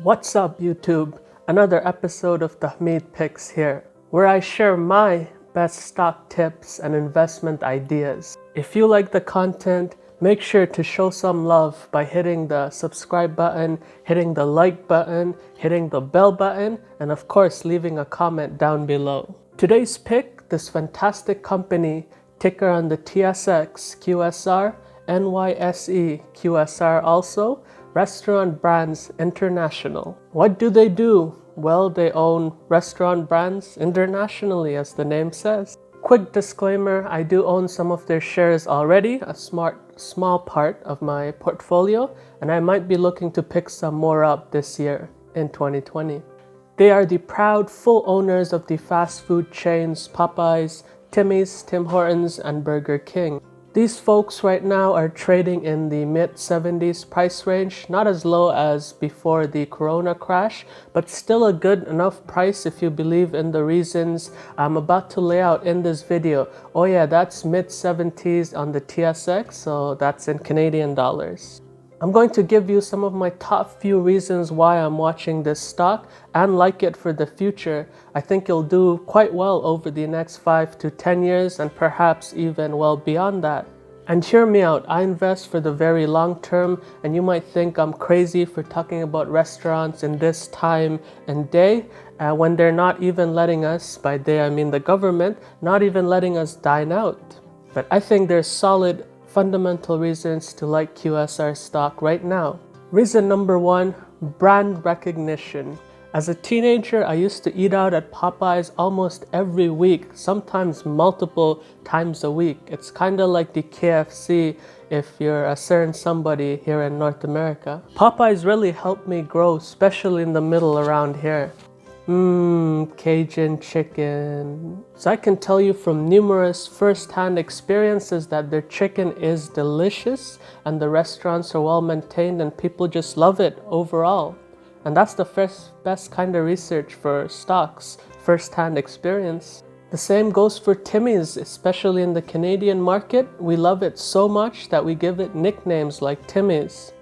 What's up, YouTube? Another episode of the Hamid Picks here, where I share my best stock tips and investment ideas. If you like the content, make sure to show some love by hitting the subscribe button, hitting the like button, hitting the bell button, and of course leaving a comment down below. Today's pick, this fantastic company, ticker on the TSX, QSR, NYSE, QSR also, Restaurant Brands International. What do they do? Well, they own restaurant brands internationally, as the name says. Quick disclaimer, I do own some of their shares already, a small part of my portfolio, and I might be looking to pick some more up this year in 2020. They are the proud full owners of the fast food chains Popeyes, Timmy's, Tim Hortons, and Burger King. These folks right now are trading in the mid-70s price range, not as low as before the Corona crash, but still a good enough price if you believe in the reasons I'm about to lay out in this video. Oh yeah, that's mid-70s on the TSX, so that's in Canadian dollars. I'm going to give you some of my top few reasons why I'm watching this stock and like it for the future. I think it'll do quite well over the next 5 to 10 years and perhaps even well beyond that. And hear me out, I invest for the very long term, and you might think I'm crazy for talking about restaurants in this time and day when they're not even letting us, by they I mean the government, not even letting us dine out. But I think there's solid fundamental reasons to like QSR stock right now. Reason number one, brand recognition. As a teenager, I used to eat out at Popeyes almost every week, sometimes multiple times a week. It's kind of like the KFC if you're a certain somebody here in North America. Popeyes really helped me grow, especially in the middle around here. Cajun chicken. So I can tell you from numerous first-hand experiences that their chicken is delicious and the restaurants are well maintained and people just love it overall. And that's the best kind of research for stocks, first-hand experience. The same goes for Timmy's, especially in the Canadian market. We love it so much that we give it nicknames like Timmy's.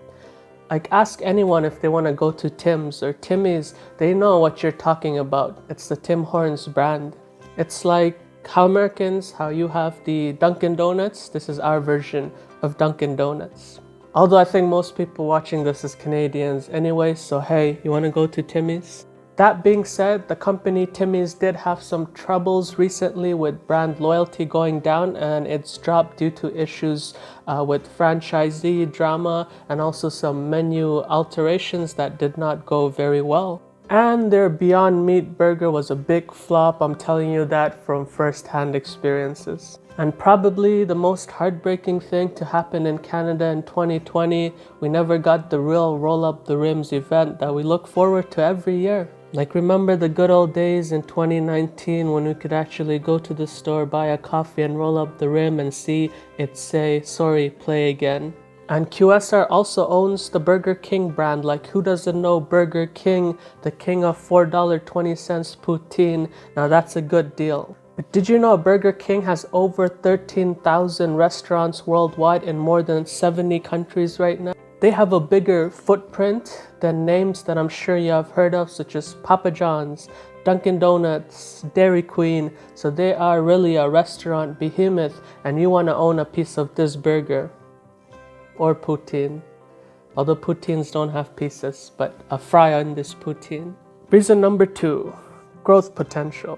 Like, ask anyone if they want to go to Tim's or Timmy's, they know what you're talking about. It's the Tim Hortons brand. It's like how Americans, how you have the Dunkin' Donuts, this is our version of Dunkin' Donuts. Although I think most people watching this is Canadians anyway, so hey, you want to go to Timmy's? That being said, the company Timmy's did have some troubles recently with brand loyalty going down, and it's dropped due to issues with franchisee drama and also some menu alterations that did not go very well. And their Beyond Meat burger was a big flop, I'm telling you that from first-hand experiences. And probably the most heartbreaking thing to happen in Canada in 2020, we never got the real Roll Up the Rims event that we look forward to every year. Like, remember the good old days in 2019 when we could actually go to the store, buy a coffee and roll up the rim and see it say, sorry, play again. And QSR also owns the Burger King brand. Like, who doesn't know Burger King, the king of $4.20 poutine? Now that's a good deal. But did you know Burger King has over 13,000 restaurants worldwide in more than 70 countries right now? They have a bigger footprint than names that I'm sure you have heard of, such as Papa John's, Dunkin' Donuts, Dairy Queen. So they are really a restaurant behemoth, and you want to own a piece of this burger. Or poutine. Although poutines don't have pieces, but a fry on this poutine. Reason number two, growth potential.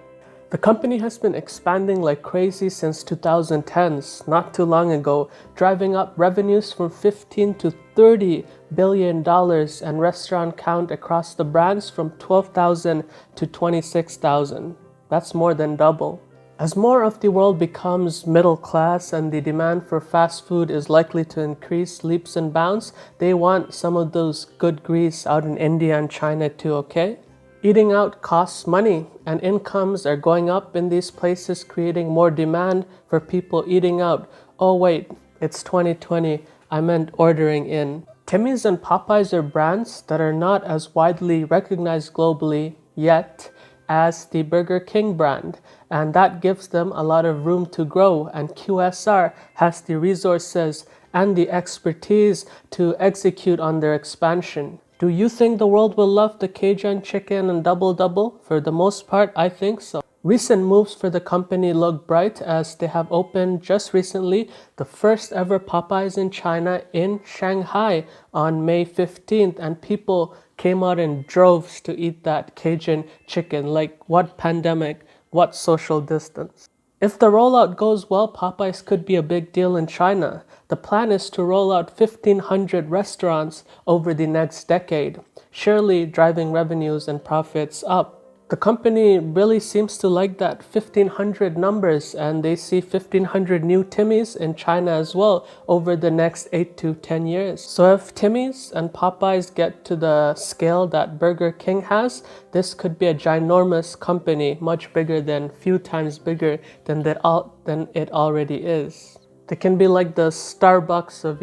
The company has been expanding like crazy since 2010s, not too long ago, driving up revenues from $15 to $30 billion and restaurant count across the brands from 12,000 to 26,000. That's more than double. As more of the world becomes middle class and the demand for fast food is likely to increase leaps and bounds, they want some of those good grease out in India and China too, okay? Eating out costs money, and incomes are going up in these places, creating more demand for people eating out. Oh wait, it's 2020, I meant ordering in. Timmy's and Popeyes are brands that are not as widely recognized globally yet as the Burger King brand, and that gives them a lot of room to grow, and QSR has the resources and the expertise to execute on their expansion. Do you think the world will love the Cajun chicken and double double? For the most part, I think so. Recent moves for the company look bright as they have opened just recently the first ever Popeyes in China in Shanghai on May 15th, and people came out in droves to eat that Cajun chicken. Like, what pandemic, what social distance? If the rollout goes well, Popeyes could be a big deal in China. The plan is to roll out 1,500 restaurants over the next decade, surely driving revenues and profits up. The company really seems to like that 1,500 numbers, and they see 1,500 new Timmy's in China as well over the next 8 to 10 years. So if Timmy's and Popeyes get to the scale that Burger King has, this could be a ginormous company, much bigger than, few times bigger than it already is. They can be like the Starbucks of,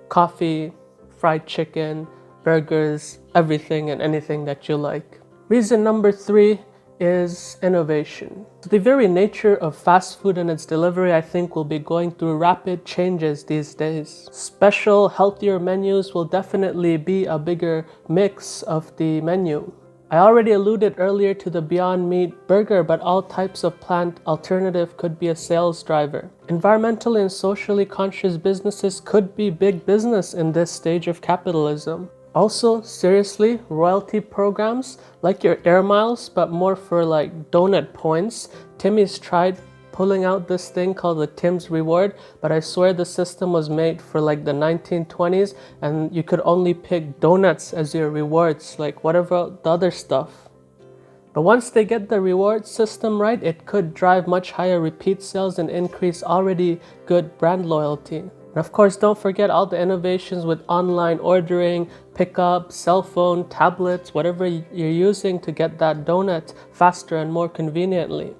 coffee, fried chicken, burgers, everything and anything that you like. Reason number 3 is innovation. The very nature of fast food and its delivery, I think, will be going through rapid changes these days. Special, healthier menus will definitely be a bigger mix of the menu. I already alluded earlier to the Beyond Meat burger, but all types of plant alternative could be a sales driver. Environmentally and socially conscious businesses could be big business in this stage of capitalism. Also, seriously, royalty programs like your air miles, but more for like donut points. Timmy's tried pulling out this thing called the Tim's Reward, but I swear the system was made for like the 1920s, and you could only pick donuts as your rewards, like whatever the other stuff. But once they get the reward system right, it could drive much higher repeat sales and increase already good brand loyalty. And of course, don't forget all the innovations with online ordering, pickup, cell phone, tablets, whatever you're using to get that donut faster and more conveniently.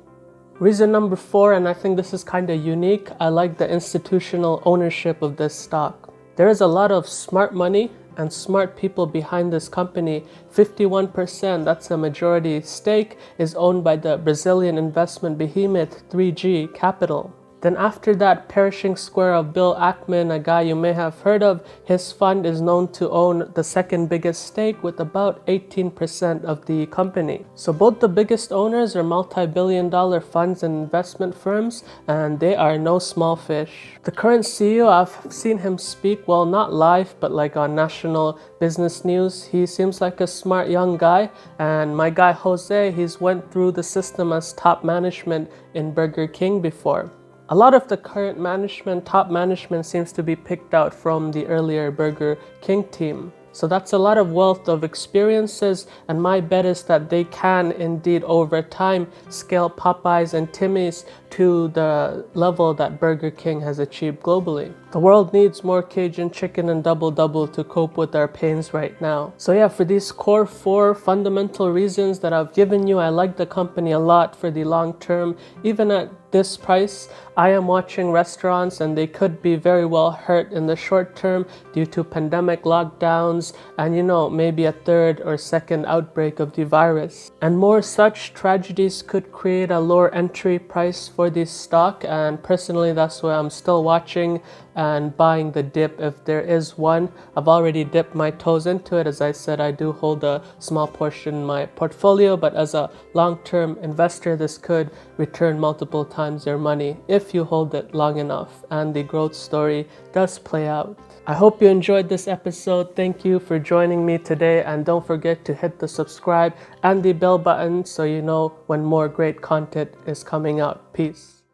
Reason number 4, and I think this is kind of unique, I like the institutional ownership of this stock. There is a lot of smart money and smart people behind this company. 51%, that's a majority stake, is owned by the Brazilian investment behemoth 3G Capital. Then after that perishing square of Bill Ackman, a guy you may have heard of, his fund is known to own the second biggest stake with about 18% of the company. So both the biggest owners are multi-billion-dollar funds and investment firms, and they are no small fish. The current CEO, I've seen him speak, well, not live, but like on national business news. He seems like a smart young guy, and my guy Jose, he's went through the system as top management in Burger King before. A lot of the current management, top management, seems to be picked out from the earlier Burger King team. So that's a lot of wealth of experiences, and my bet is that they can indeed over time scale Popeyes and Timmy's to the level that Burger King has achieved globally. The world needs more Cajun chicken and double double to cope with our pains right now. So yeah, for these core 4 fundamental reasons that I've given you, I like the company a lot for the long term. Even at this price, I am watching restaurants and they could be very well hurt in the short term due to pandemic lockdowns and maybe a third or second outbreak of the virus. And more such tragedies could create a lower entry price for this stock, and personally that's why I'm still watching and buying the dip if there is one. I've already dipped my toes into it. As I said, I do hold a small portion in my portfolio, but as a long-term investor, this could return multiple times your money if you hold it long enough and the growth story does play out. I hope you enjoyed this episode. Thank you for joining me today, and don't forget to hit the subscribe and the bell button so you know when more great content is coming out. Peace.